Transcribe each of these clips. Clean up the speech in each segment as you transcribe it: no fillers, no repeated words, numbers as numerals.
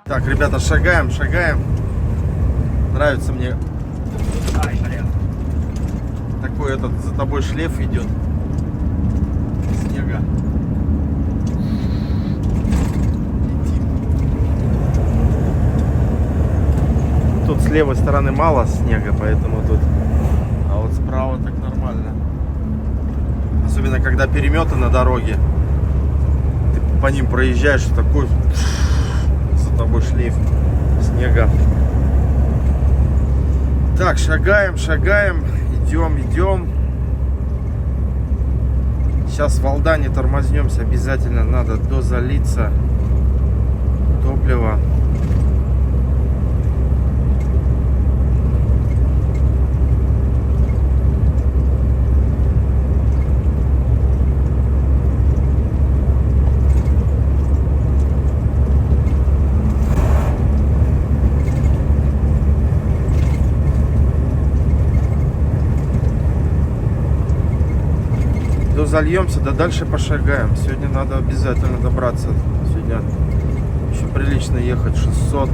Так, ребята, шагаем. Нравится мне. Такой этот за тобой шлейф идет. Снега. Тут с левой стороны мало снега, поэтому тут. А вот справа так нормально. Особенно когда переметы на дороге. Ты по ним проезжаешь, такой за тобой шлейф снега. Так, шагаем, идем. Сейчас в Алдане тормознемся, обязательно надо дозалиться топлива. Зальемся, да дальше пошагаем. Сегодня надо обязательно добраться. Сегодня еще прилично ехать. 600,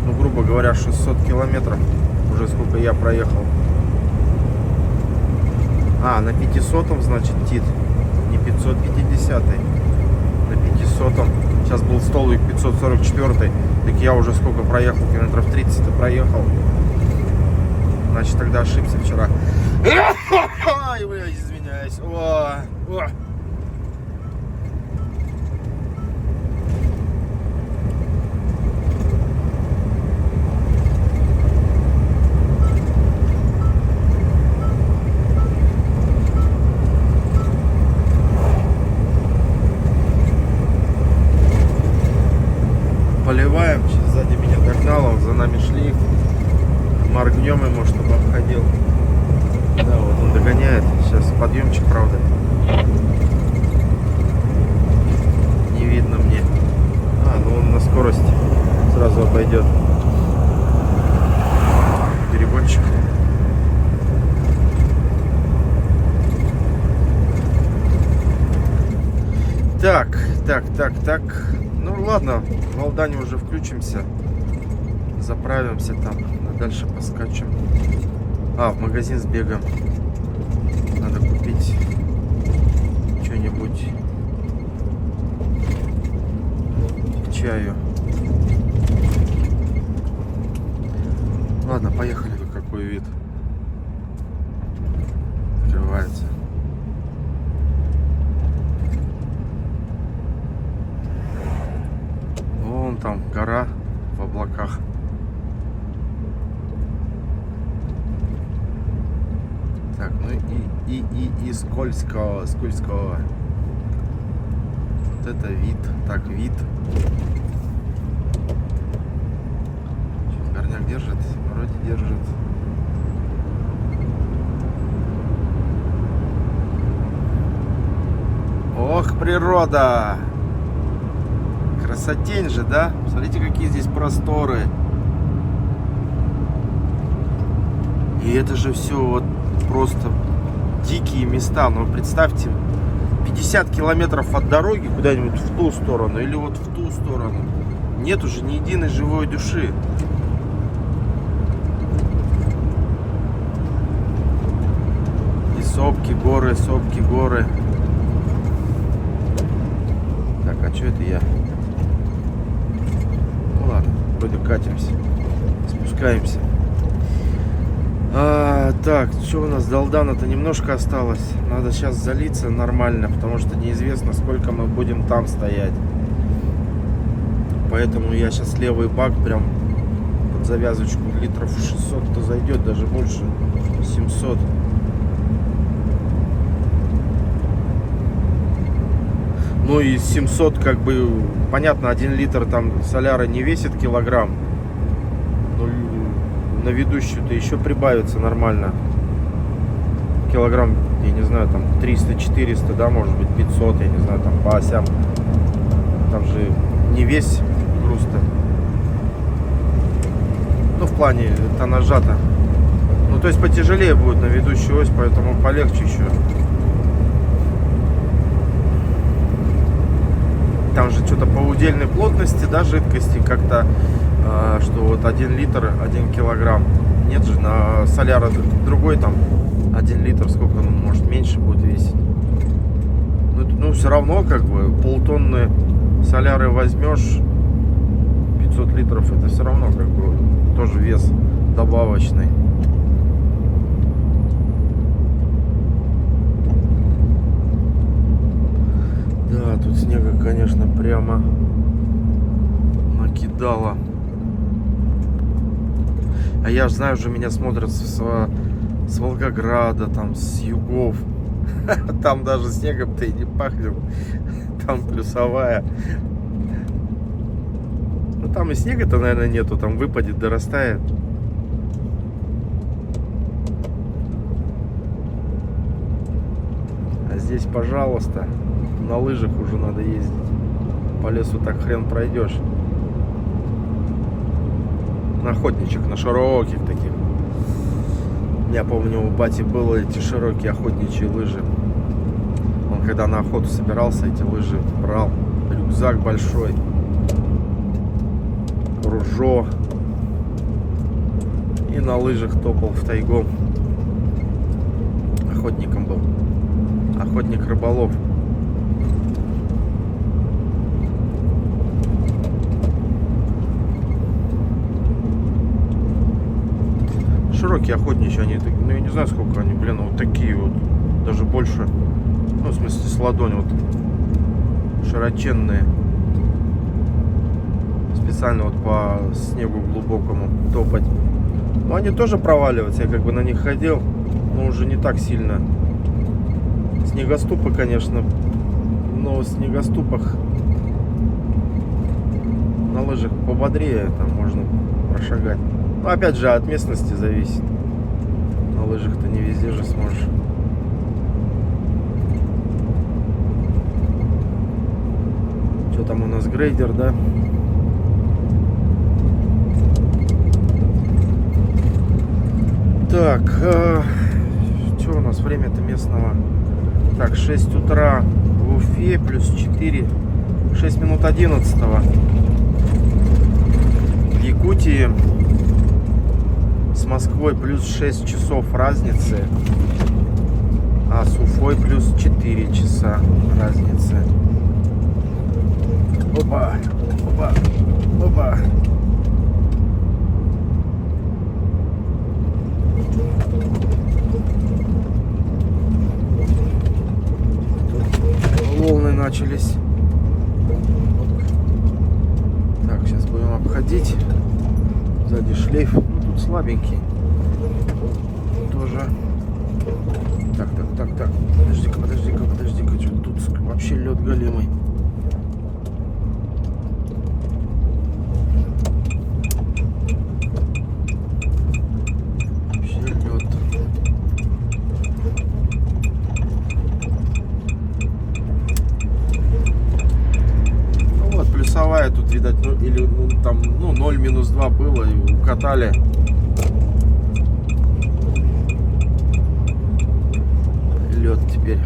ну грубо говоря, 600 километров. Уже сколько я проехал. А, на 500-м, значит, ТИТ. Не 550-й. На 500-м. Сейчас был столбик 544-й. Так я уже сколько проехал? Километров 30 проехал. Значит, тогда ошибся вчера. Ой, блядь, извиняюсь. О. Поливаем. Сейчас сзади меня догнало, за нами шли. Моргнем ему, чтобы обходил. Да, вот он догоняет. Сейчас подъемчик, правда. Не видно мне. А, ну он на скорости сразу обойдет. Перегончик. Так. Ну ладно, в Алдане уже включимся. Заправимся там. Дальше поскачем. А, в магазин сбегаем. Надо купить что-нибудь к чаю. Ладно, поехали. Какой вид открывается. Вон там гора в облаках. Так, ну и скользкого. Вот это вид. Так, вид. Сейчас горняк держит? Вроде держит. Ох, природа! Красотень же, да? Смотрите, какие здесь просторы. И это же все вот просто дикие места. Но представьте, 50 километров от дороги куда-нибудь в ту сторону или вот в ту сторону. Нет уже ни единой живой души. И сопки, горы. Так, а что это я? Ну ладно, вроде катимся. Спускаемся. Так, что у нас до Алдана-то немножко осталось. Надо сейчас залиться нормально, потому что неизвестно, сколько мы будем там стоять. Поэтому я сейчас левый бак прям под завязочку литров 600-то зайдет, даже больше, 700. Ну и 700 как бы, понятно, 1 литр там соляра не весит килограмм. Но на ведущую-то еще прибавится нормально. Килограмм, я не знаю, там 300-400, да, может быть 500, я не знаю, там по осям. Там же не весь груз-то. Ну, в плане тоннажа-то. Ну, то есть потяжелее будет на ведущую ось, поэтому полегче еще. Там же что-то по удельной плотности, да, жидкости как-то, что вот 1 литр 1 килограмм. Нет же, на Соляра другой там 1 литр, сколько он может меньше будет весить. Ну все равно как бы полтонны Соляры возьмешь, 500 литров, это все равно как бы тоже вес добавочный. Да, тут снега, конечно, прямо накидало. А я же знаю, уже меня смотрят с Волгограда, там, с югов. Там даже снегом-то и не пахнет. Там плюсовая. Ну там и снега-то, наверное, нету. Там выпадет, дорастает. А здесь, пожалуйста, на лыжах уже надо ездить. По лесу так хрен пройдешь. На охотничек, на широких таких. Я помню, у бати было эти широкие охотничьи лыжи. Он когда на охоту собирался, эти лыжи брал. Рюкзак большой. Ружо. И на лыжах топал в тайгу. Охотником был. Охотник-рыболов. Широкие охотничьи, они, ну я не знаю сколько они, блин, вот такие вот, даже больше, ну в смысле с ладонь, вот широченные, специально вот по снегу глубокому топать. Но они тоже проваливаются, я как бы на них ходил, но уже не так сильно. Снегоступы, конечно, но в снегоступах на лыжах пободрее, там можно прошагать. Но опять же от местности зависит. На лыжах-то не везде же сможешь. Что там у нас, грейдер, да? Так, что у нас время-то местного? Так, 6 утра в Уфе, плюс 4, 6 минут 11. В Якутии с Москвой плюс 6 часов разницы, а с Уфой плюс 4 часа разницы. Опа, опа, опа. Тут волны начались. Так, сейчас будем обходить. Сзади шлейф. Слабенький тоже. Так. Подожди-ка, что тут вообще лед голимый. Вообще лед. Ну вот, плюсовая тут, видать, ну или ну, там, ну 0-2 было и укатали. Лед теперь.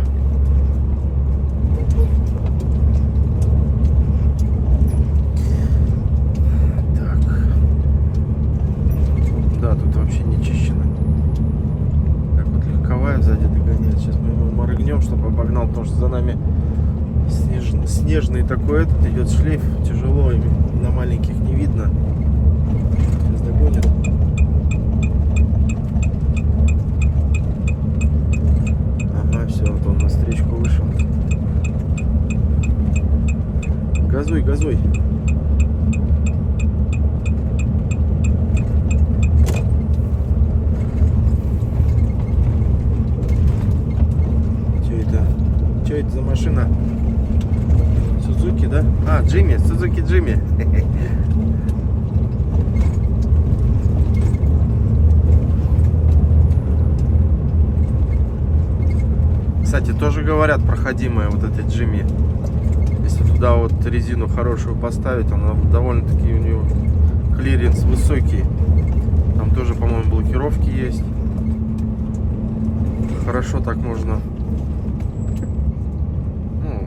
Так. Да, тут вообще не чищено. Так вот легковая сзади догоняет. Сейчас мы ему моргнем, чтобы обогнал, потому что за нами снежный такой этот идет шлейф. Тяжело, и на маленьких не видно. Сейчас догонит. Вот он на встречку вышел. Газуй. Что это за машина? Сузуки, да? А, Джимми, Сузуки Джимми. Кстати, тоже говорят, проходимая вот эта Джимми. Если туда вот резину хорошую поставить, она довольно-таки у нее клиренс высокий. Там тоже, по-моему, блокировки есть. Хорошо так можно. Ну,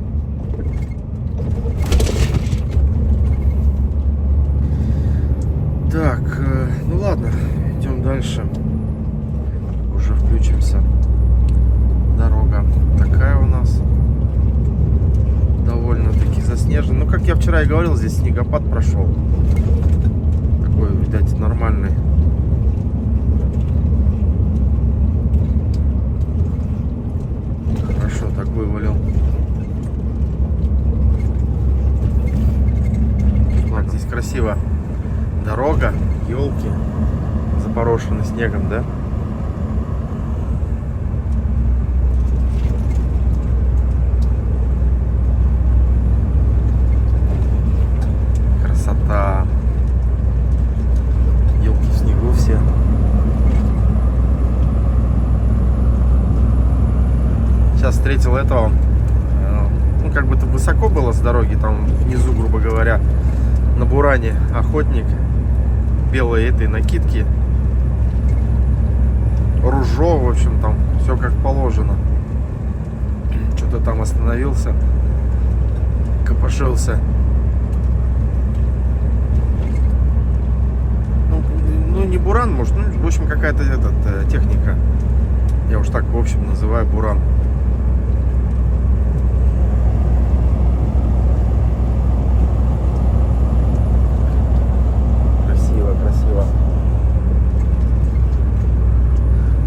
снежный. Ну, как я вчера и говорил, здесь снегопад прошел. Такой, видать, нормальный. Хорошо, так вывалил. Ладно, здесь красиво. Дорога, елки, запорошены снегом, да? Красота. Елки в снегу все. Сейчас встретил этого. Ну, как бы-то высоко было с дороги, там внизу, грубо говоря, на буране охотник. Белые этой накидки. Ружо, в общем, там все как положено. Что-то там остановился. Копошился. Ну, не буран, может, ну, в общем, какая-то техника. Я уж так, в общем, называю буран. Красиво, красиво.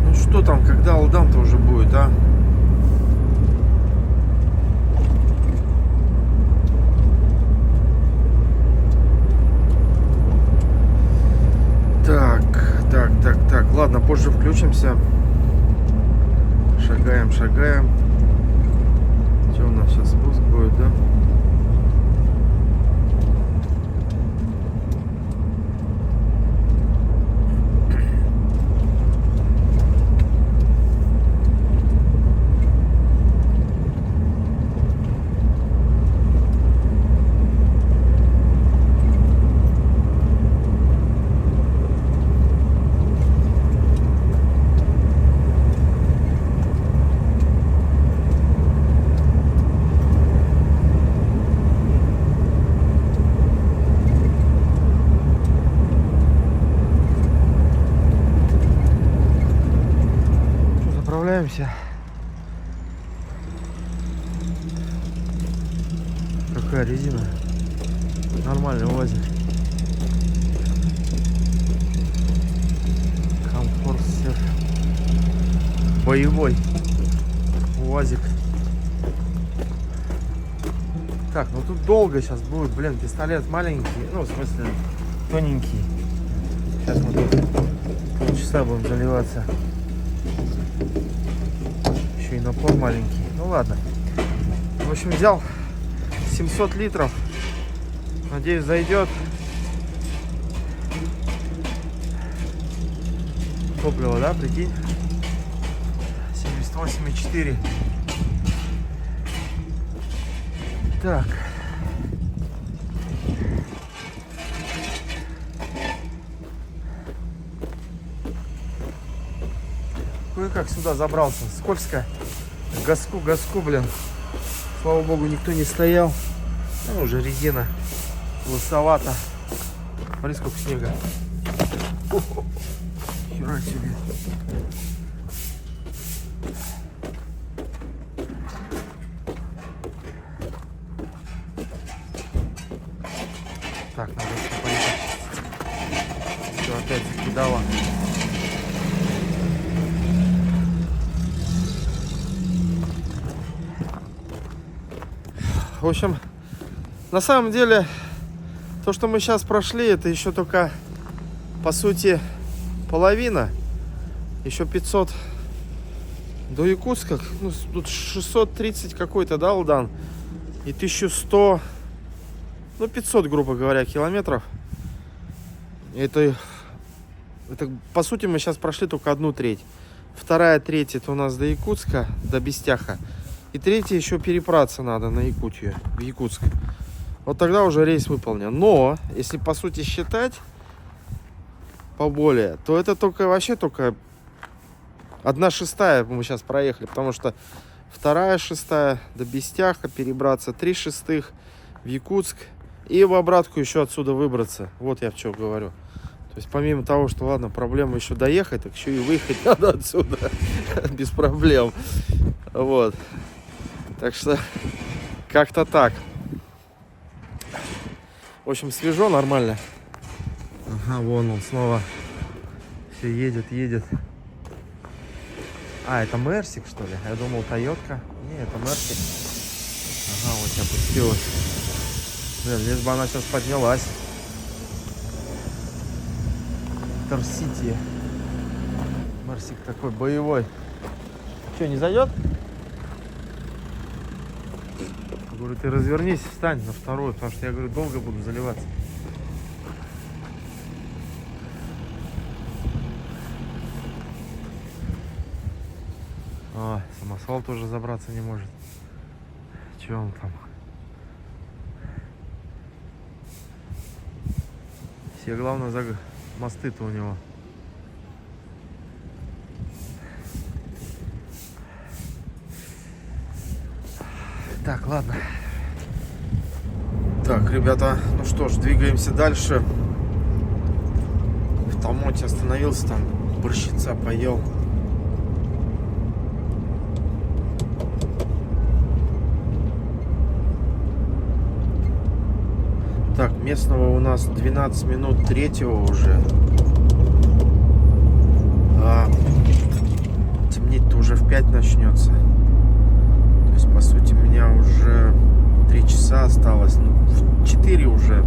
Ну, что там, когда Алдан-то уже будет, а? Так, ладно, позже включимся. Шагаем. Что у нас сейчас, спуск будет, да? Заправляемся. Какая резина? Нормальный УАЗик. Комфорсер. Боевой УАЗик. Так, ну тут долго сейчас будет, блин, пистолет маленький, ну, в смысле, тоненький. Сейчас мы тут полчаса будем заливаться. Еще и напор маленький. Ну ладно. В общем, взял 700 литров. Надеюсь, зайдет. Топливо, да, прикинь? 78,4. Так. Кое-как сюда забрался. Скользко. Газку, блин. Слава богу, никто не стоял. Ну, уже резина лысовата. Смотри, сколько снега. Хера себе. Так, надо поехать. Все, опять закидало. В общем, на самом деле, то, что мы сейчас прошли, это еще только, по сути, половина. Еще 500 до Якутска. Ну, тут 630 какой-то, да, Алдан? И 1100, ну, 500, грубо говоря, километров. Это, по сути, мы сейчас прошли только 1/3. Вторая треть, это у нас до Якутска, до Бестяха. И третье еще перебраться надо на Якутию, в Якутск. Вот тогда уже рейс выполнен. Но, если по сути считать поболее, то это только вообще только 1/6 мы сейчас проехали. Потому что 2/6 до Бестяха перебраться, 3/6 в Якутск. И в обратку еще отсюда выбраться. Вот я в чем говорю. То есть помимо того, что ладно, проблема еще доехать, так еще и выехать надо отсюда без проблем. Вот. Так что как-то так. В общем, свежо, нормально. Ага, вон он снова. Все едет. А, это Мерсик, что ли? Я думал, Тойотка. Не, это Мерсик. Ага, вот опустилась. Блин, лишь бы она сейчас поднялась. Торсити. Мерсик такой боевой. Что, не зайдет? Я говорю, ты развернись, встань на вторую, потому что я говорю, долго буду заливаться. А, самосвал тоже забраться не может. Че он там? Все главное за мосты-то у него. Так, ладно. Так, ребята, ну что ж, двигаемся дальше. В Талмоте остановился, там борщица поел. Так, местного у нас 12 минут третьего уже. А темнеть-то уже в 5 начнется. То есть, по сути, у меня уже 3 часа осталось. Ну, в 4 уже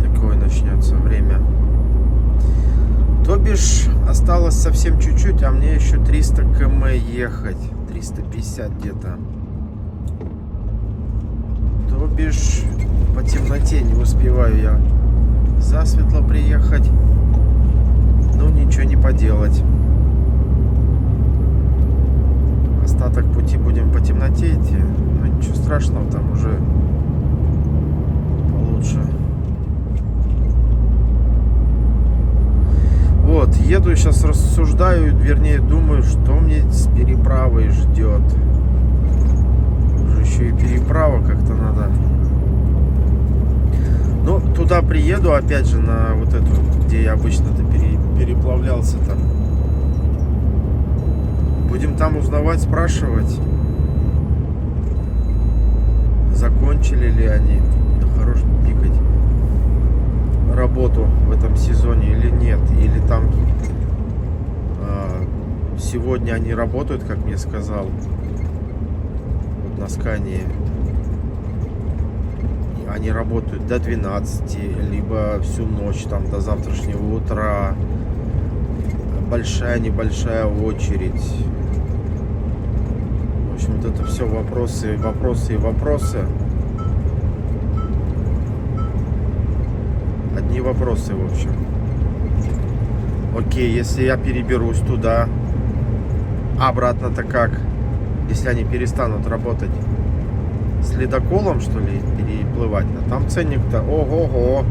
такое начнется время. То бишь, осталось совсем чуть-чуть, а мне еще 300 км ехать. 350 где-то. То бишь, по темноте не успеваю я засветло приехать. Ну, ничего не поделать. Остаток пути будем по темноте идти. Ну, ничего страшного, там уже получше. Вот, еду, сейчас рассуждаю, вернее, думаю, что мне с переправой ждет. Уже еще и переправа как-то надо. Ну, туда приеду, опять же, на вот эту, где я обычно-то переплавлялся там. Будем там узнавать, спрашивать, закончили ли они, да хорош пикать, работу в этом сезоне или нет. Или там сегодня они работают, как мне сказал, вот на Скании. Они работают до 12, либо всю ночь, там, до завтрашнего утра. Большая-небольшая очередь. В общем, вот это все вопросы. Одни вопросы, в общем. Окей, если я переберусь туда, обратно-то как? Если они перестанут работать? С ледоколом, что ли, переплывать? А там ценник-то, ого-го.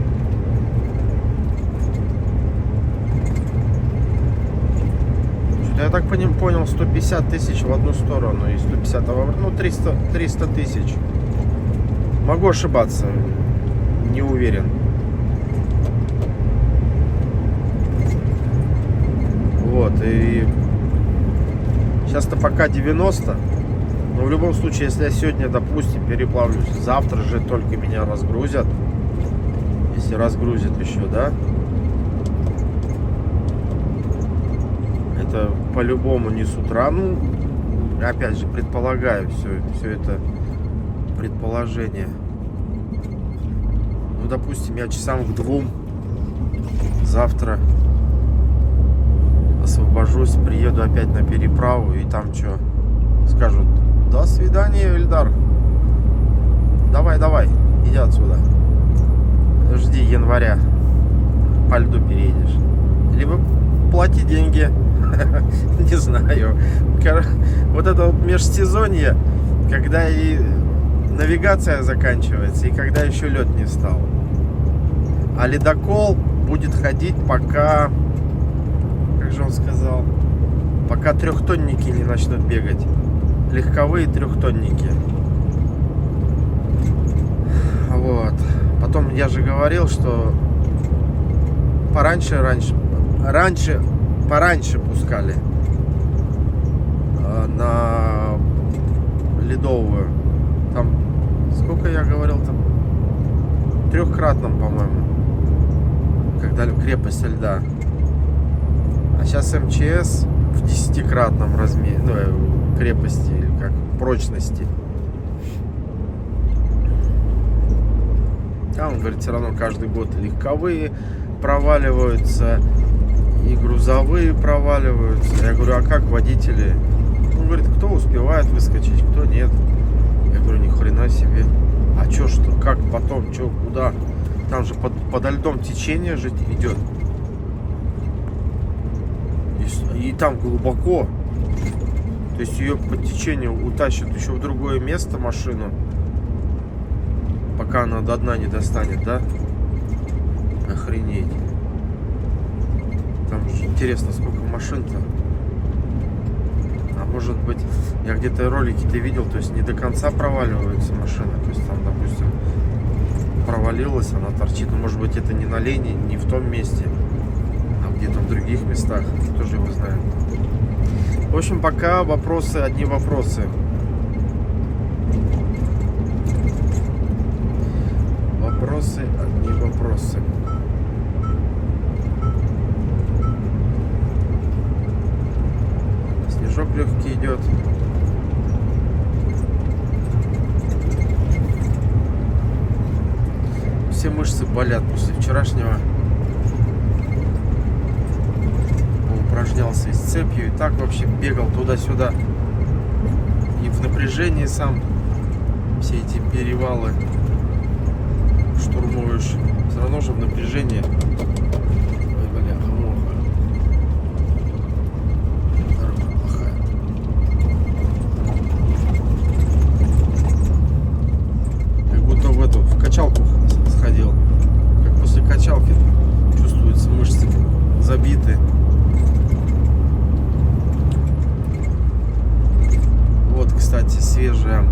Что-то я так понял, 150 тысяч в одну сторону и 150 в обратно. Ну, 300 тысяч. Могу ошибаться, не уверен. Вот, и сейчас-то пока 90. Но в любом случае, если я сегодня, допустим, переплавлюсь, завтра же только меня разгрузят. Если разгрузят еще, да? Это по-любому не с утра. Ну, опять же, предполагаю все это предположение. Ну, допустим, я часам к 2 завтра освобожусь, приеду опять на переправу, и там что, скажут: до свидания, Ильдар. Давай, иди отсюда. Жди января. По льду переедешь. Либо плати деньги. Не знаю. Вот это вот межсезонье, когда и навигация заканчивается, и когда еще лед не стал. А ледокол будет ходить, пока, как же он сказал, пока трехтонники не начнут бегать. Легковые трехтонники. Вот. Потом я же говорил, что пораньше пускали на ледовую. Там сколько я говорил, там 3-кратном, по-моему, когда крепость льда. А сейчас МЧС в 10-кратном размере, ну, крепости, или как, прочности. А он говорит, все равно каждый год легковые проваливаются, и грузовые проваливаются. Я говорю, а как водители? Он говорит, кто успевает выскочить, кто нет. Я говорю, ни хрена себе. А чё, что, как потом, чё, куда? Там же подо льдом течение же идет. И там глубоко. То есть ее по течению утащат еще в другое место машину, пока она до дна не достанет, да? Охренеть. Там же интересно, сколько машин-то. А может быть, я где-то ролики-то видел, то есть не до конца проваливается машина. То есть там, допустим, провалилась, она торчит. Но может быть, это не на линии, не в том месте, а где-то в других местах. Кто же его знает. В общем, пока вопросы, одни вопросы. Вопросы, одни вопросы. Снежок легкий идет. Все мышцы болят после вчерашнего. Упражнялся и с цепью, и так вообще бегал туда-сюда. И в напряжении сам. Все эти перевалы штурмуешь. Все равно же в напряжении. Ой, бляха, муха. Дорога плохая. Как будто в качалку сходил. Как после качалки чувствуются мышцы забиты. Вот, кстати, свежая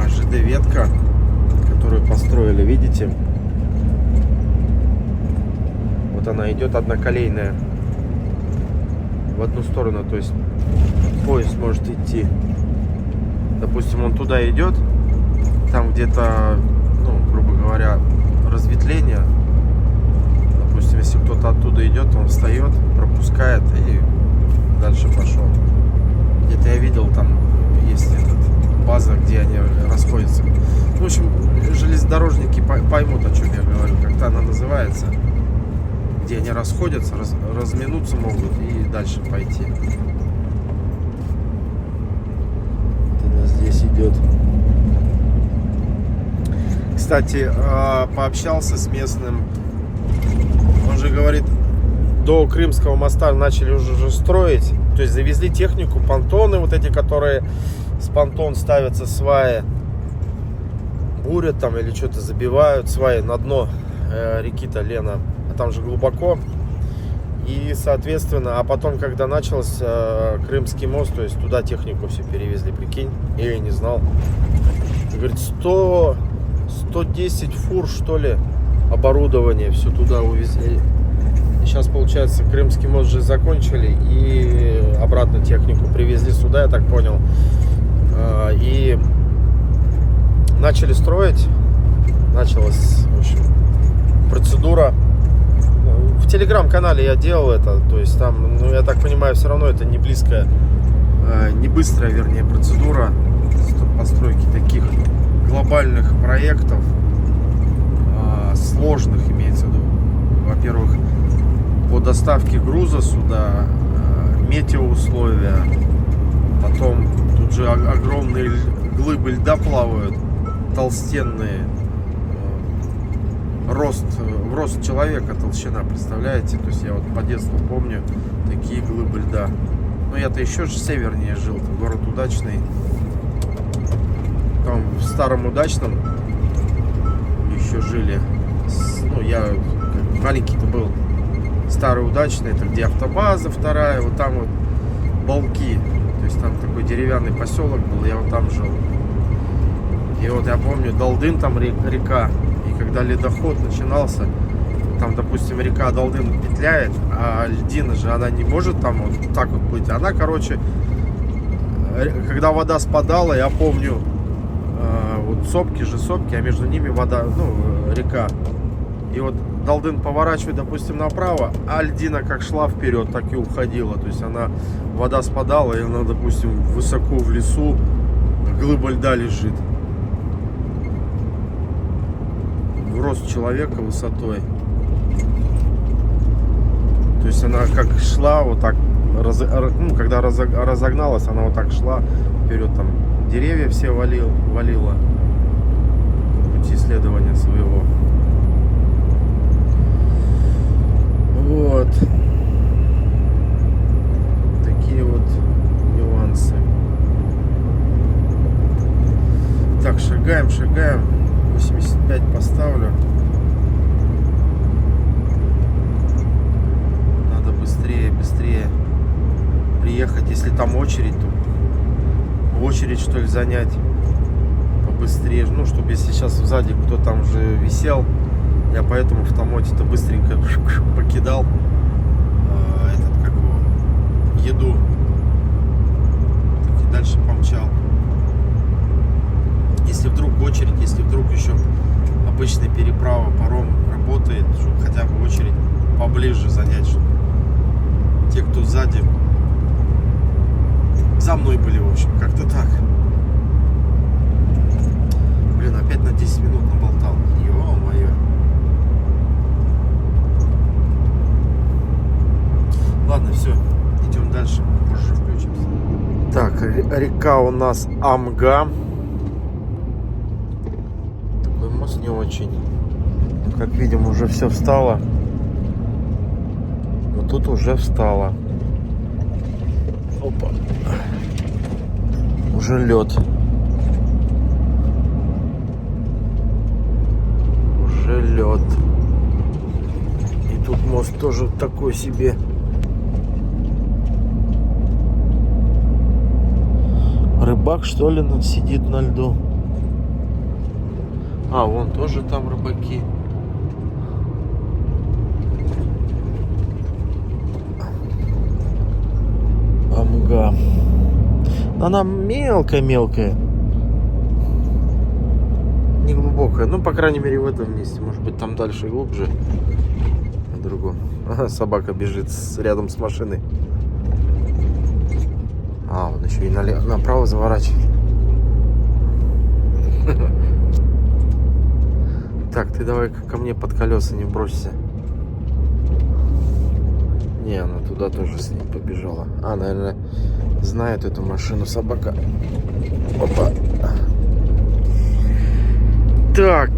ЖД-ветка, которую построили, видите? Вот она идет одноколейная в одну сторону, то есть поезд может идти. Допустим, он туда идет, там где-то, ну, грубо говоря, разветвление. Допустим, если кто-то оттуда идет, он встает, пропускает и дальше пошел. Где-то я видел, там есть база, где они расходятся. В общем, железнодорожники поймут, о чем я говорю, как-то она называется. Где они расходятся, разминуться могут и дальше пойти. Вот она здесь идет. Кстати, пообщался с местным. Он же говорит, до Крымского моста начали уже строить. То есть завезли технику, понтоны вот эти, которые с понтон ставятся сваи. Бурят там или что-то забивают сваи на дно реки-то Лена. А там же глубоко. И, соответственно, а потом, когда начался Крымский мост, то есть туда технику все перевезли, прикинь. Я и не знал. Говорит, 110 фур, что ли, оборудование все туда увезли. И сейчас, получается, Крымский мост же закончили и обратно технику привезли сюда, я так понял. И начали строить. Началась, в общем, процедура. В телеграм-канале я делал это. То есть там, ну, я так понимаю, все равно это не близкая, не быстрая, вернее, процедура постройки таких глобальных проектов, сложных, имеется в виду. Во-первых, по доставке груза сюда, метеоусловия, потом тут же огромные глыбы льда плавают, толстенные, в рост человека толщина, представляете? То есть я вот по детству помню такие глыбы льда. Но я-то еще же севернее жил, город Удачный. Там в Старом Удачном еще жили. Ну, я маленький-то был. Старый Удачный, это где автобаза вторая, вот там вот Балки. То есть там такой деревянный поселок был, я вот там жил. И вот я помню, Далдын, там река. И когда ледоход начинался, там, допустим, река Далдын петляет, а льдина же, она не может там вот так вот плыть. Она, короче, когда вода спадала, я помню, вот сопки, а между ними вода, ну, река. И вот Далдын поворачивает, допустим, направо, а льдина как шла вперед, так и уходила. То есть она, вода спадала, и она, допустим, высоко в лесу, глыба льда лежит. В рост человека высотой. То есть она как шла, вот так, ну, когда разогналась, она вот так шла вперед, там деревья все валила по пути исследования своего. Вот. Такие вот нюансы. Так, шагаем. 85 поставлю. Надо быстрее приехать. Если там очередь, то очередь, что ли, занять побыстрее. Ну, чтобы если сейчас сзади кто там уже висел, я поэтому в Томоте-то быстренько покидал еду. Так и дальше помчал. Если вдруг очередь, если вдруг еще обычная переправа, паром работает, чтобы хотя бы очередь поближе занять, чтобы те, кто сзади, за мной были, в общем, как-то так. Блин, опять на 10 минут наболтал. Ё-моё. Ладно, все, идем дальше, позже включимся. Так, река у нас Амга. Такой мост не очень. Как видим, уже все встало. Вот тут уже встало. Опа. Уже лед. Уже лед. И тут мост тоже такой себе. Рыбак, что ли, сидит на льду? А, вон тоже там рыбаки. Амга. Она мелкая. Не глубокая. Ну, по крайней мере, в этом месте. Может быть, там дальше глубже. На другом. Ага, собака бежит рядом с машиной. А, он еще и направо заворачивает. Так, ты давай ко мне под колеса не бросься. Не, она туда тоже с ним побежала. А, наверное, знает эту машину собака. Опа. Так.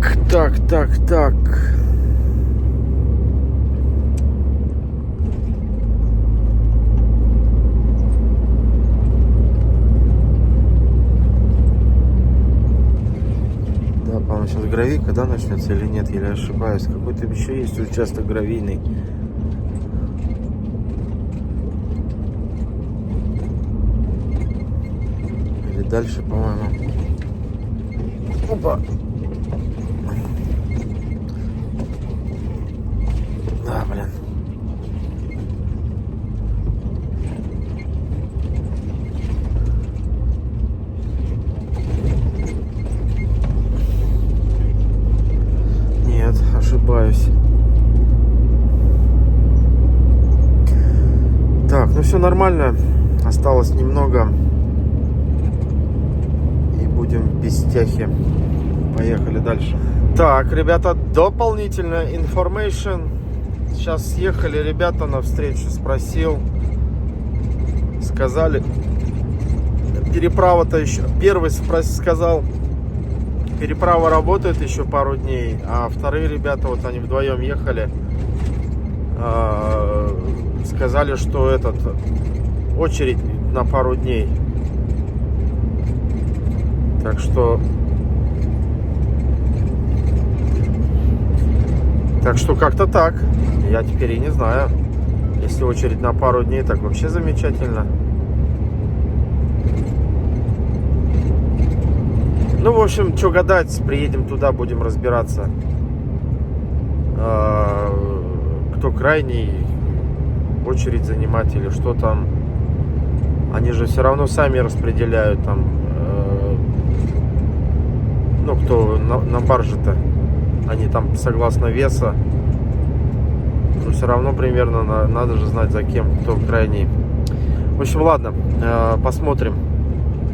По-моему, сейчас гравийка, да, начнется или нет, или ошибаюсь. Какой-то еще есть участок гравийный. Или дальше, по-моему. Опа! Да, блин. Ошибаюсь. Так, ну все нормально. Осталось немного. И будем без тяхи. Поехали дальше. Так, ребята, дополнительная information. Сейчас съехали ребята навстречу. Спросил. Сказали. Переправа-то еще. Первый сказал. Переправа работает еще пару дней, а вторые ребята, вот они вдвоем ехали, сказали, что очередь на пару дней. Так что как-то так. Я теперь и не знаю. Если очередь на пару дней, так вообще замечательно. Ну, в общем, что гадать, приедем туда, будем разбираться, кто крайний, очередь занимать или что там. Они же все равно сами распределяют там, ну, кто на барже-то они там согласно веса. Но все равно примерно надо же знать, за кем, кто крайний. В общем, ладно, посмотрим,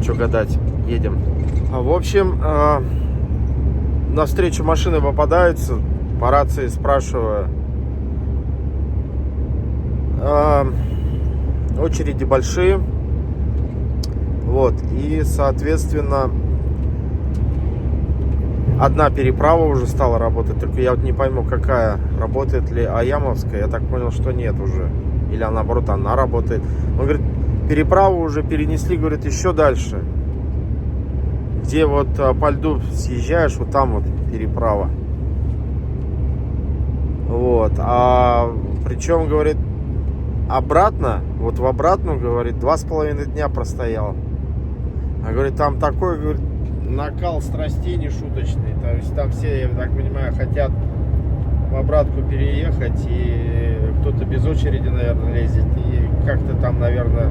что гадать, едем. В общем, навстречу машины попадаются, по рации спрашиваю. Очереди большие. Вот, и, соответственно, одна переправа уже стала работать, только я вот не пойму, какая, работает ли Аямовская, я так понял, что нет уже, или наоборот, она работает. Он говорит, переправу уже перенесли, говорит, еще дальше, где вот по льду съезжаешь, вот там вот переправа. Вот, причем, говорит, обратно, вот в обратную, говорит, 2,5 дня простоял. А говорит, там такой, говорит, накал страстей нешуточный. То есть там все, я так понимаю, хотят в обратку переехать, и кто-то без очереди, наверное, лезет, и как-то там, наверное,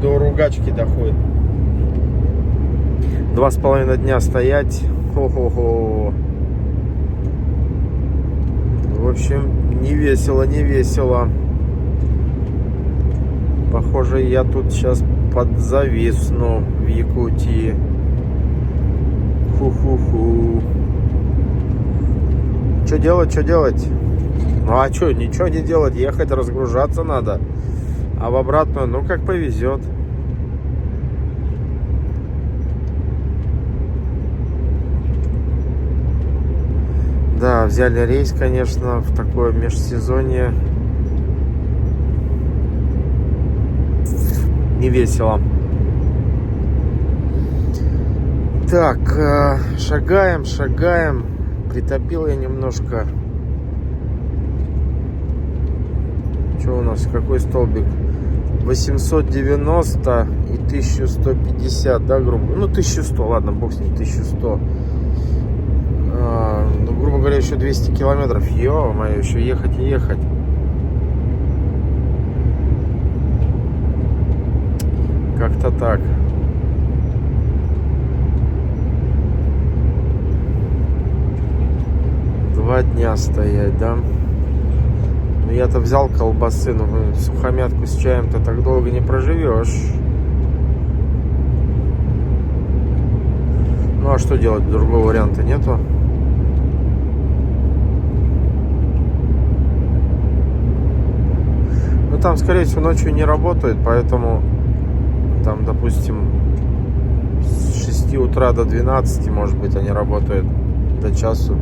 до ругачки доходит. 2,5 дня стоять. Хо-хо-хо. В общем, не весело, не весело. Похоже, я тут сейчас подзависну в Якутии. Ху-ху-ху. Что делать, что делать? Ну а что, ничего не делать, ехать, разгружаться надо. А в обратную, ну как повезет. Да, взяли рейс, конечно, в такое межсезонье. Не весело. Так, шагаем. Притопил я немножко. Что у нас? Какой столбик? 890 и 1150, да, грубо? Ну, 1100, ладно, бог с ним, 1100. Ну, грубо говоря, еще 200 километров. Ё-моё, еще ехать и ехать. Как-то так. Два дня стоять, да? Ну, я-то взял колбасы, но сухомятку с чаем-то так долго не проживешь. Ну, а что делать? Другого варианта нету. Ну, там, скорее всего, ночью не работает, поэтому там, допустим, с 6 утра до 12, может быть, они работают до часу.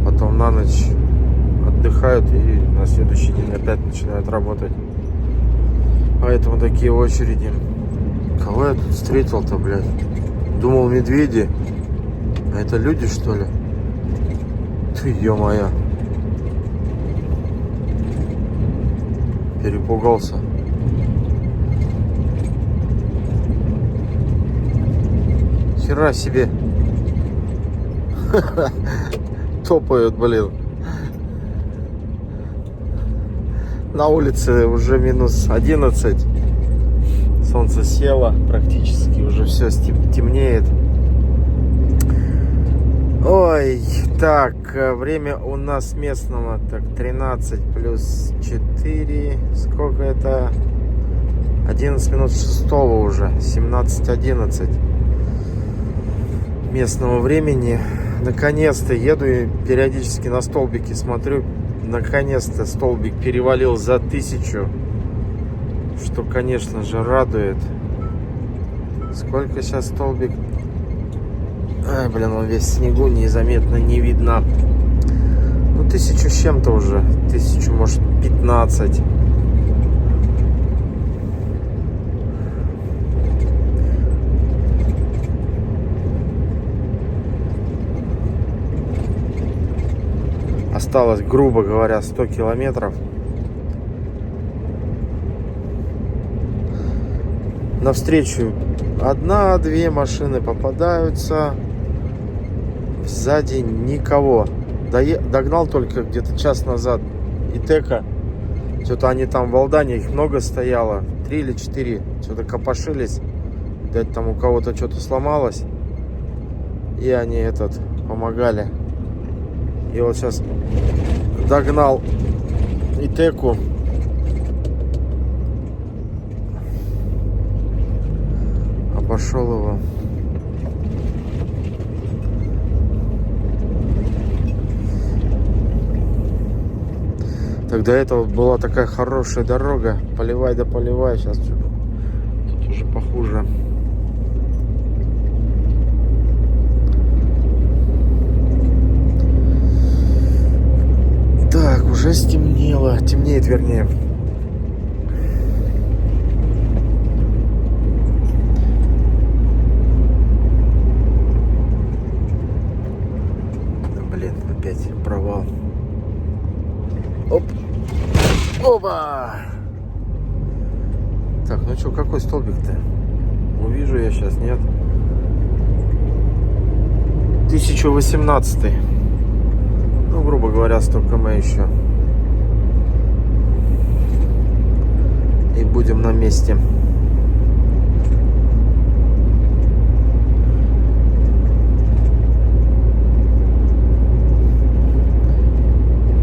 Потом на ночь отдыхают и на следующий день опять начинают работать. Поэтому такие очереди. Кого я тут встретил-то, блядь? Думал, медведи. А это люди, что ли? Ты, ё-моё. Перепугался. Хера себе. Топают, блин. На улице уже минус 11. Солнце село практически. Уже все темнеет. Ой, так, время у нас местного, так, 13 плюс 4, сколько это? 11 минут 6 уже, 17:11 местного времени. Наконец-то еду и периодически на столбики смотрю, наконец-то столбик перевалил за 1000, что, конечно же, радует. Сколько сейчас столбик? Ай, блин, он весь в снегу, незаметно, не видно. Ну, 1000 с чем-то уже. 1000, может, 15. Осталось, грубо говоря, 100 километров. Навстречу 1-2 машины попадаются. Сзади никого. Догнал только где-то час назад Итека. Что-то они там в Алдане, их много стояло. 3 или 4. Что-то копошились. Видать, там у кого-то что-то сломалось. И они помогали. И вот сейчас догнал Итеку. Обошел его. Так до этого была такая хорошая дорога. Поливай да поливай. Сейчас тут уже похуже. Так, уже стемнело. Темнеет, вернее. Блин, опять провал. Оп. Опа! Так, ну что, какой столбик-то? Увижу я сейчас, нет? 1018. Ну, грубо говоря, 100 км еще. И будем на месте.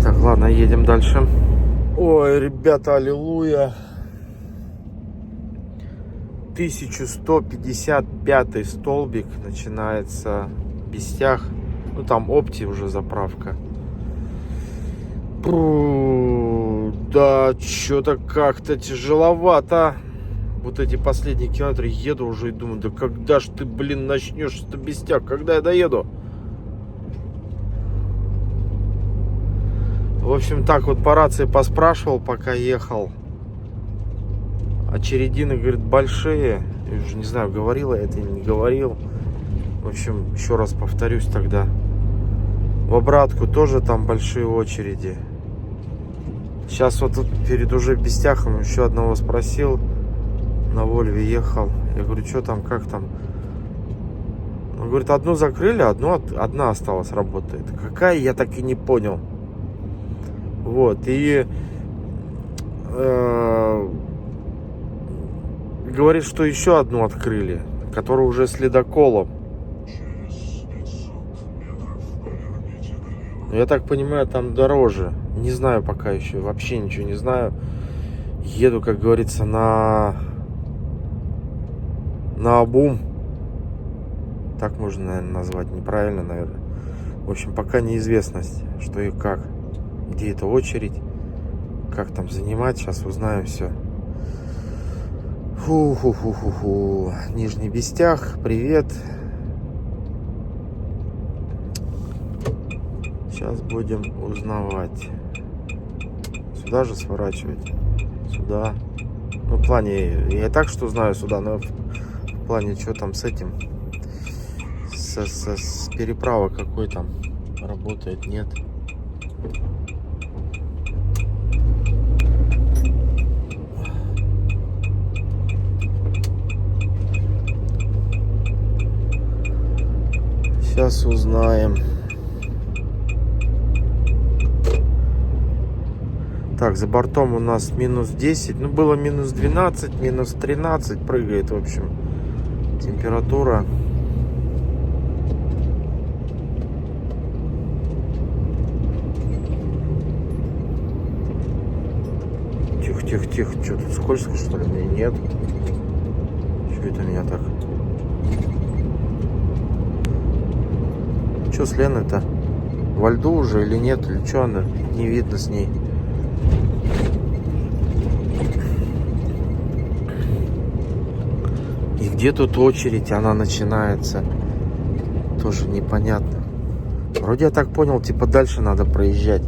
Так, ладно, едем дальше. Ой, ребята, аллилуйя. 1155 столбик начинается Бестях. Ну там Опти уже заправка. Да, что-то как-то тяжеловато. Вот эти последние километры еду уже и думаю, да когда ж ты, блин, начнешь это Бестях? Когда я доеду? В общем, так вот по рации поспрашивал, пока ехал. Очередины, говорит, большие. Я уже не знаю, говорил я это или не говорил. В общем, еще раз повторюсь тогда. В обратку тоже там большие очереди. Сейчас вот тут перед уже Бестяхом еще одного спросил. На Вольве ехал. Я говорю, что там, как там? Он говорит, одну закрыли, одна осталась, работает. Какая, я так и не понял. Вот, и говорит, что еще одну открыли, которая уже с ледоколом. Я так понимаю, там дороже. Не знаю пока еще, вообще ничего не знаю. Еду, как говорится, на обум. Так можно, наверное, назвать. Неправильно, наверное. В общем, пока неизвестность, что и как. Где эта очередь, как там занимать, сейчас узнаем все. Фу-ху-ху-ху-ху. Нижний Бестях, привет. Сейчас будем узнавать. Сюда же сворачивать. Сюда. Ну, в плане, я и так что знаю сюда, но в плане, что там с этим, с переправой какой там работает, нет. Сейчас узнаем. Так, за бортом у нас минус 10. Ну, было минус 12, минус 13. Прыгает, в общем, температура. Тихо. Что тут скользко, что ли? Нет. Что это меня так? Что с Леной-то? Во льду уже или нет? Или что она? Не видно с ней. И где тут очередь? Она начинается. Тоже непонятно. Вроде я так понял, типа дальше надо проезжать.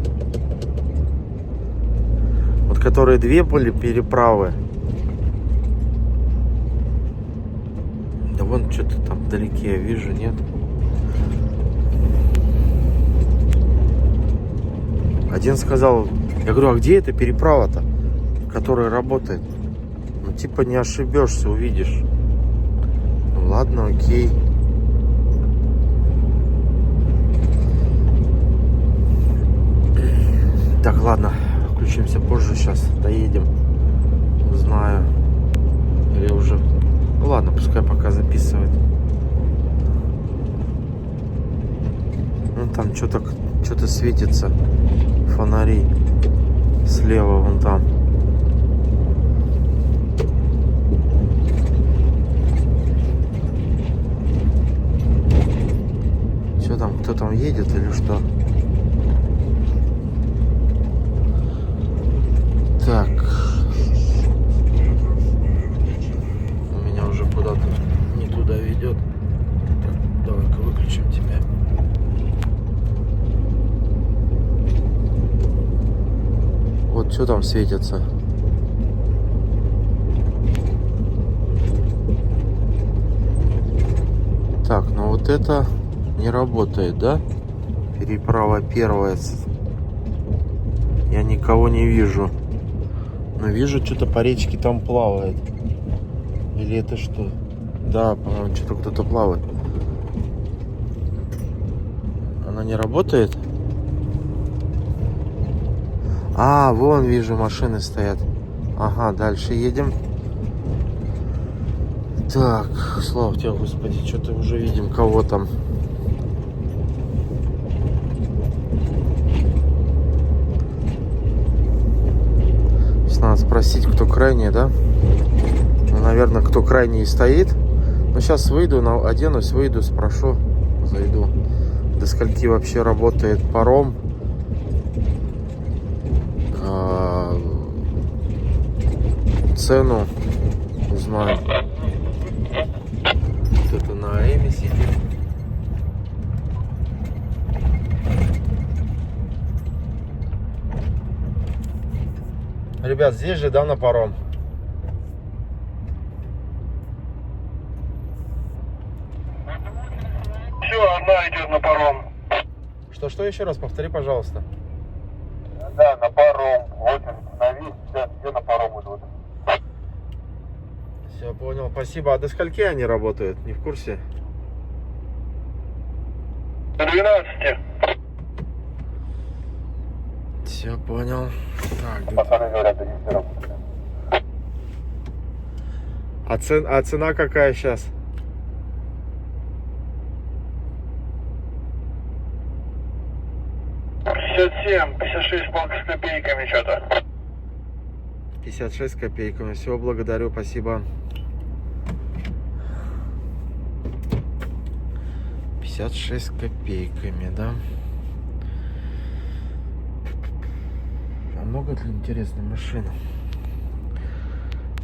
Вот которые две были переправы. Да вон что-то там вдалеке я вижу, нет? Один сказал, я говорю, а где эта переправа-то, которая работает? Ну, типа не ошибешься, увидишь. Ну, ладно, окей. Так, ладно, включимся позже, сейчас доедем. Знаю. Или уже... Ну ладно, пускай пока записывает. Вон там что-то светится. Фонари. Слева вон там. Что там? Кто там едет или что? Так. У меня уже куда-то не туда ведет. Так, давай-ка выключим тебя. Вот что там светится? Так, ну вот это не работает, да? Переправа первая. Я никого не вижу. Но вижу, что-то по речке там плавает. Или это что? Да, по-моему, что-то кто-то плавает. Она не работает? А, вон вижу, машины стоят. Ага, дальше едем. Так, слава тебе, Господи, что-то уже видим, кого там. Надо спросить, кто крайний, да? Ну, наверное, кто крайний стоит. Но сейчас выйду, оденусь, выйду, спрошу, зайду. До скольки вообще работает паром? Цену узнаю. Кто-то на Эме сидит. Ребят, здесь же, да, на паром? Все, одна идет на паром. Что еще раз? Повтори, пожалуйста. Да, на паром. Вот остановись, сейчас все на паром идут. Все, понял, спасибо. А до скольки они работают? Не в курсе? До 12. Все, понял. Так, Пацаны говорят, до 10 работают. а цена какая сейчас? 57, 56 балк с копейками что-то. 56 копейками. Все, благодарю, спасибо. 56 копейками, да? А много ли интересных машин?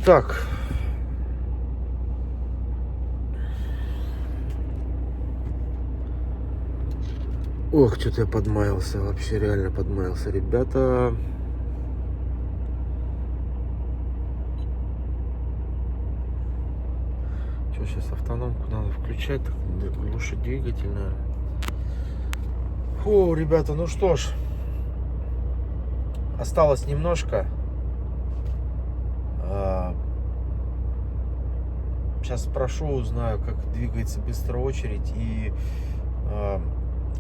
Так. Ох, что-то я подмаялся, вообще реально подмаялся, ребята. Что, сейчас автономку надо включать, так, глушить двигатель, наверное. Фу, ребята, ну что ж, осталось немножко. Сейчас спрошу, узнаю, как двигается быстрая очередь и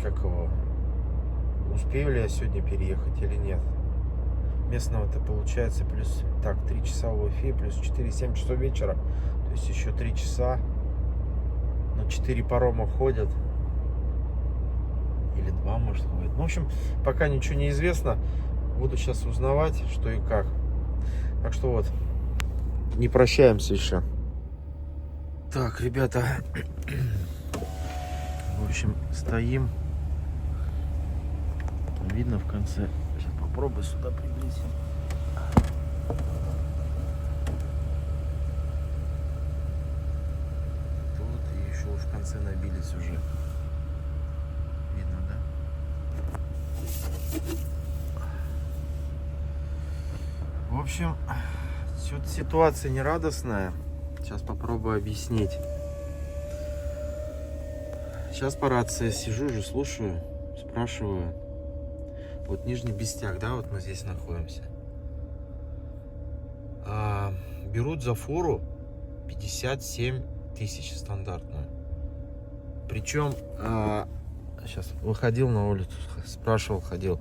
как его, успею ли я сегодня переехать или нет. Местного-то получается плюс, так, 3 часа в Уфе, плюс 4-7 часов вечера. То есть еще 3 часа. Но 4 парома ходят. Или 2, может, ходит. Ну, в общем, пока ничего не известно. Буду сейчас узнавать, что и как. Так что вот, не прощаемся еще. Так, ребята, в общем, стоим. Видно в конце. Сейчас попробую сюда приблизить. Тут и еще в конце набились уже. Видно, да? В общем, ситуация нерадостная. Сейчас попробую объяснить. Сейчас по рации сижу же, слушаю, спрашиваю. Вот Нижний Бестяк, да, вот мы здесь находимся. Берут за фуру 57 тысяч стандартную. Причем, сейчас выходил на улицу, спрашивал, ходил.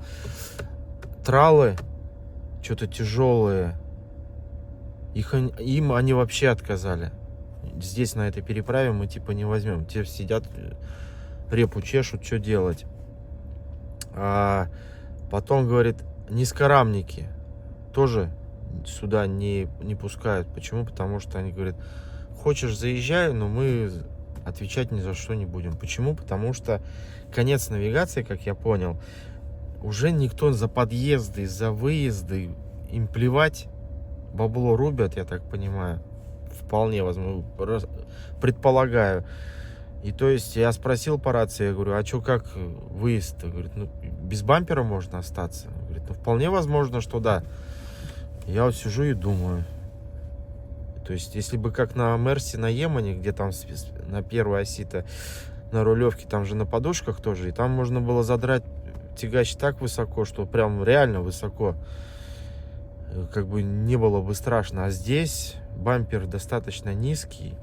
Тралы, что-то тяжелые, им они вообще отказали. Здесь на этой переправе мы типа не возьмем. Те сидят, репу чешут, что делать. А потом, говорит, низкорамники тоже сюда не пускают. Почему? Потому что они говорят, хочешь заезжай, но мы отвечать ни за что не будем. Почему? Потому что конец навигации, как я понял, уже никто за подъезды, за выезды, им плевать, бабло рубят, я так понимаю. Вполне возможно, предполагаю. И то есть я спросил по рации, я говорю, а что, как выезд? Говорит, ну, без бампера можно остаться. Говорит, ну, вполне возможно, что да. Я вот сижу и думаю. То есть, если бы как на Мерсе, на Емане, где там на первой оси-то, на рулевке, там же на подушках тоже, и там можно было задрать тягач так высоко, что прям реально высоко, как бы не было бы страшно. А здесь бампер достаточно низкий.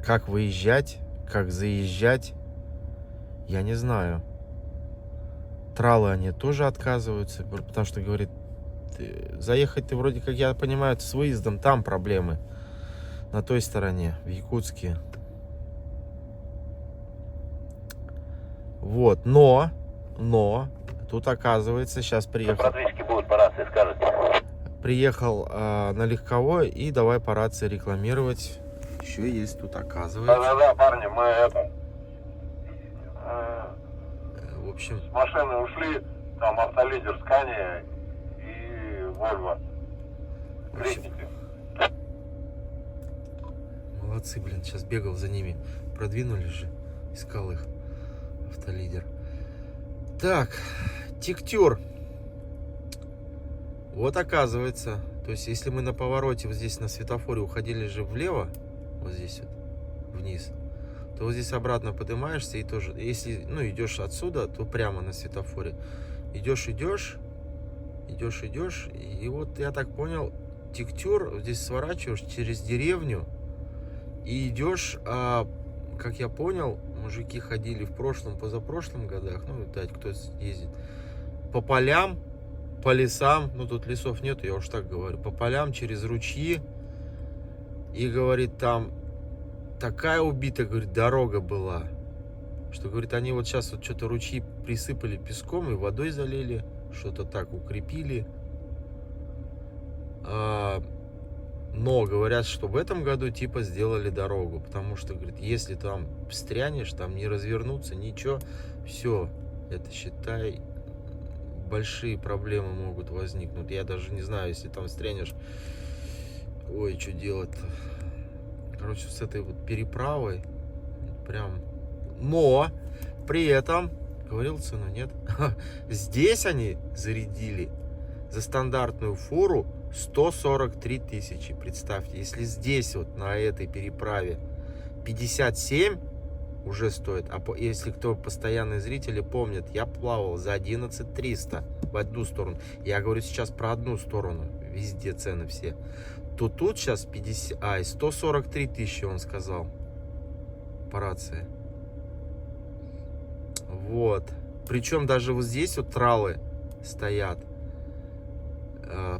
Как выезжать, как заезжать, я не знаю. Тралы они тоже отказываются, потому что, говорит, заехать ты вроде как, я понимаю, с выездом, там проблемы. На той стороне, в Якутске. Вот, но, тут оказывается, сейчас приехал. Продвижки будут по рации, скажете. Приехал на легковой и давай по рации рекламировать. Еще есть тут, оказывается. Да-да-да, парни, мы это... В общем, С машины ушли, там автолидер Скания и Вольво. Крикните. молодцы, блин, сейчас бегал за ними. Продвинулись же, искал их. Автолидер. Так, Тиктюр. Вот оказывается, то есть если мы на повороте вот здесь на светофоре уходили же влево, вот здесь вот, вниз, то вот здесь обратно поднимаешься и тоже, если, ну, идешь отсюда, то прямо на светофоре. Идешь, и вот я так понял, Тиктюр, вот здесь сворачиваешь через деревню и идешь, как я понял, мужики ходили в прошлом, позапрошлом годах, ну, видать, кто ездит, по полям, по лесам, ну, тут лесов нету, я уж так говорю, по полям, через ручьи, и, говорит, там такая убитая, говорит, дорога была, что, говорит, они вот сейчас вот что-то ручьи присыпали песком и водой залили, что-то так укрепили, но говорят, что в этом году типа сделали дорогу, потому что, говорит, если там встрянешь, там не развернуться, ничего, все, это, считай, большие проблемы могут возникнуть. Я даже не знаю, если там встрянешь, ой, что делать-то. Короче, с этой вот переправой прям, но при этом, говорил цену, нет, здесь они зарядили за стандартную фуру 143 тысячи. Представьте, если здесь вот на этой переправе 57 уже стоит, а если кто постоянные зрители помнят, я плавал за 11 300 в одну сторону. Я говорю сейчас про одну сторону, везде цены все. То тут сейчас 143 тысячи, он сказал по рации. Вот. Причем даже вот здесь вот тралы стоят.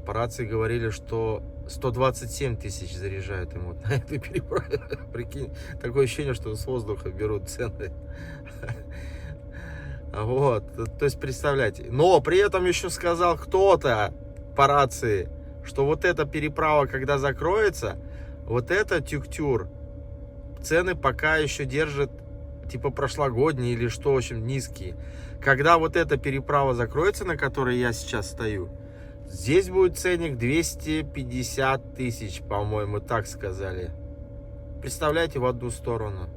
По рации говорили, что 127 тысяч заряжают ему вот на этой переправе. Прикинь, такое ощущение, что с воздуха берут цены. Вот, то есть представляете. Но при этом еще сказал кто-то по рации, что вот эта переправа, когда закроется, вот это Тиктюр, цены пока еще держат, типа прошлогодние или что, в общем, низкие. Когда вот эта переправа закроется, на которой я сейчас стою, здесь будет ценник 250 тысяч, по-моему, так сказали. Представляете, в одну сторону.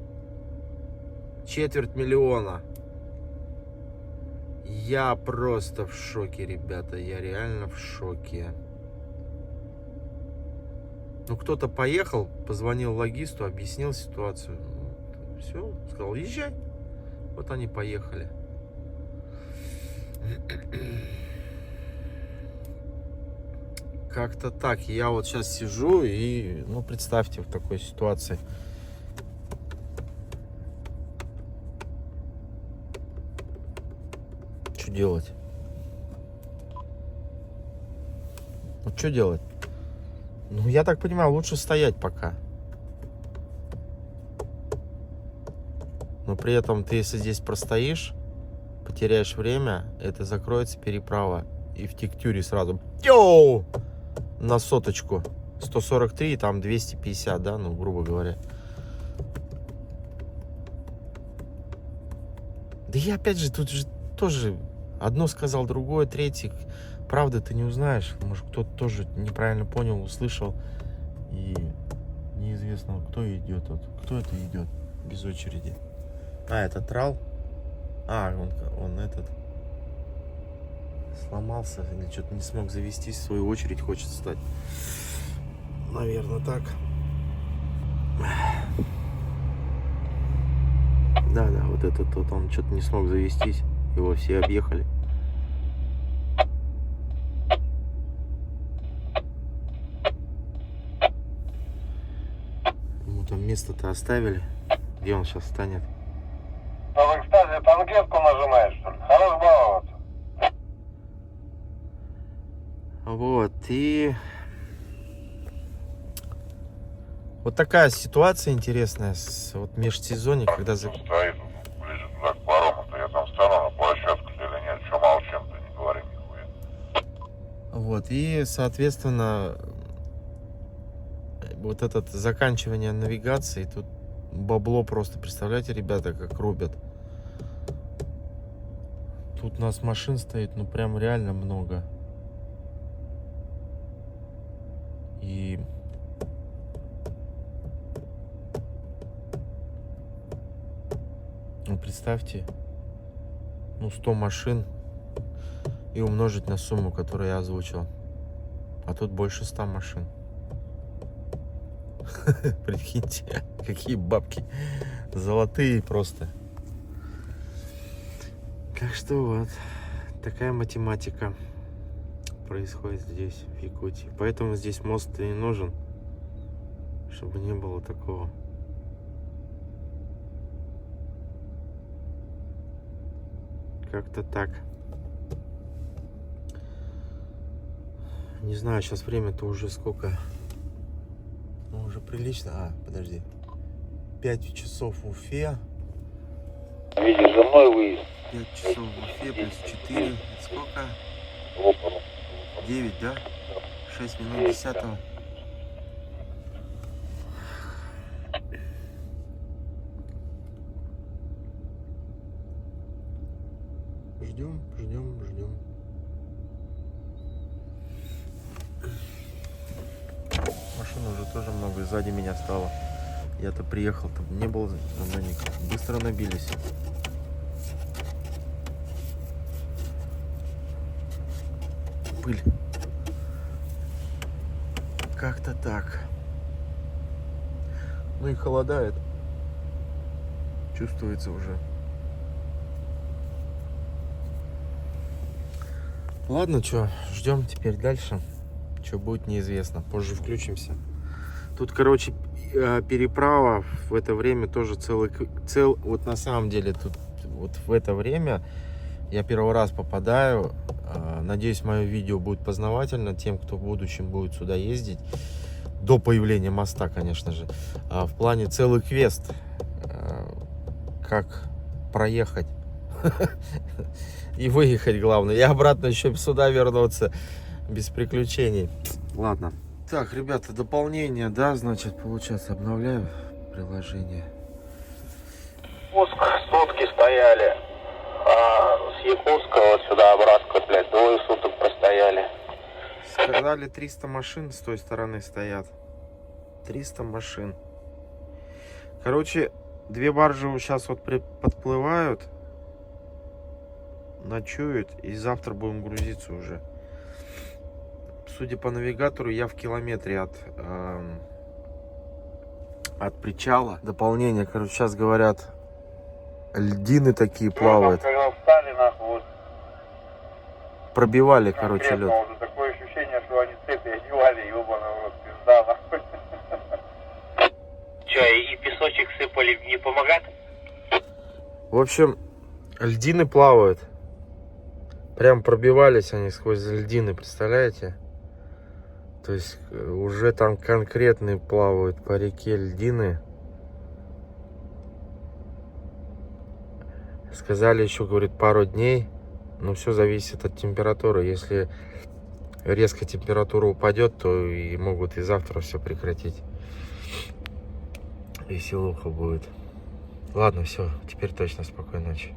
250 000. Я просто в шоке, ребята. Я реально в шоке. Ну, кто-то поехал, позвонил логисту, объяснил ситуацию. Все, сказал, езжай. Вот они поехали. Как-то так. Я вот сейчас сижу и, ну, представьте, в такой ситуации. Что делать? Ну, что делать? Ну, я так понимаю, лучше стоять пока. Но при этом ты, если здесь простоишь, потеряешь время, это закроется переправа. И в Тектюре сразу йоу! На соточку. 143, там 250, да, ну, грубо говоря. Да я опять же, тут же тоже одно сказал, другое, третье. Правда ты не узнаешь. Может, кто-то тоже неправильно понял, услышал. И неизвестно, кто идет. Вот. Кто это идет без очереди? А, это трал? А, он этот сломался или что-то не смог завестись, в свою очередь хочет встать. Наверное, так. Да, вот этот вот, он что-то не смог завестись. Его все объехали. Ему там место-то оставили. Где он сейчас встанет? А в экстазе тангентку нажимаешь, что ли? Хорош баловаться. Вот, и вот такая ситуация интересная вот межсезонье, когда... Стоит, ближе туда к парому-то, я там стану на площадку или нет, что молчим-то, не говори нихуя. Вот, и, соответственно, вот это заканчивание навигации, тут бабло просто, представляете, ребята, как рубят. Тут у нас машин стоит, ну, прям реально много. И... ну, представьте, ну, 100 машин и умножить на сумму, которую я озвучил. А тут больше 100 машин. Прикиньте, какие бабки. Золотые просто. Так что вот, такая математика происходит здесь, в Якутии. Поэтому здесь мост и не нужен, чтобы не было такого. Как-то так. Не знаю, сейчас время-то уже сколько. Ну, уже прилично. А, подожди. 5 часов в Уфе. Видишь, за мной выезд. 5 часов в Уфе плюс 4. Это сколько? 9, да? 6 минут 10-го. Ждем. Машин уже тоже много, сзади меня стало. Я-то приехал, там не было на них. Быстро набились. Пыль. Как-то так. Ну и холодает. Чувствуется уже. Ладно, что, ждем теперь дальше. Что будет, неизвестно. Позже включимся. Тут, короче, переправа в это время тоже вот на самом деле тут вот в это время я первый раз попадаю. Надеюсь, мое видео будет познавательно тем, кто в будущем будет сюда ездить. До появления моста, конечно же. В плане целый квест. Как проехать и выехать, главное. И обратно еще сюда вернуться без приключений. Ладно. Так, ребята, дополнение, да, значит, получается, обновляю приложение. Якутск сутки стояли, а с Якутска вот сюда обратно, блядь, 2 суток простояли. Сказали, 300 машин с той стороны стоят. 300 машин. Короче, 2 баржи сейчас вот подплывают, ночуют, и завтра будем грузиться уже. Судя по навигатору, я в километре от причала. Дополнение, короче, сейчас говорят, льдины такие плавают. Когда встали, нахуй, Пробивали, короче, лед. уже такое ощущение, что они цепи одевали, ебаный в рот, пизда, нахуй. Че, и песочек сыпали, не помогает? В общем, льдины плавают. Прям пробивались они сквозь льдины, представляете? То есть уже там конкретные плавают по реке льдины. Сказали еще, говорит, пару дней. Но все зависит от температуры. Если резко температура упадет, то и могут и завтра все прекратить. Веселуха будет. Ладно, все, теперь точно спокойной ночи.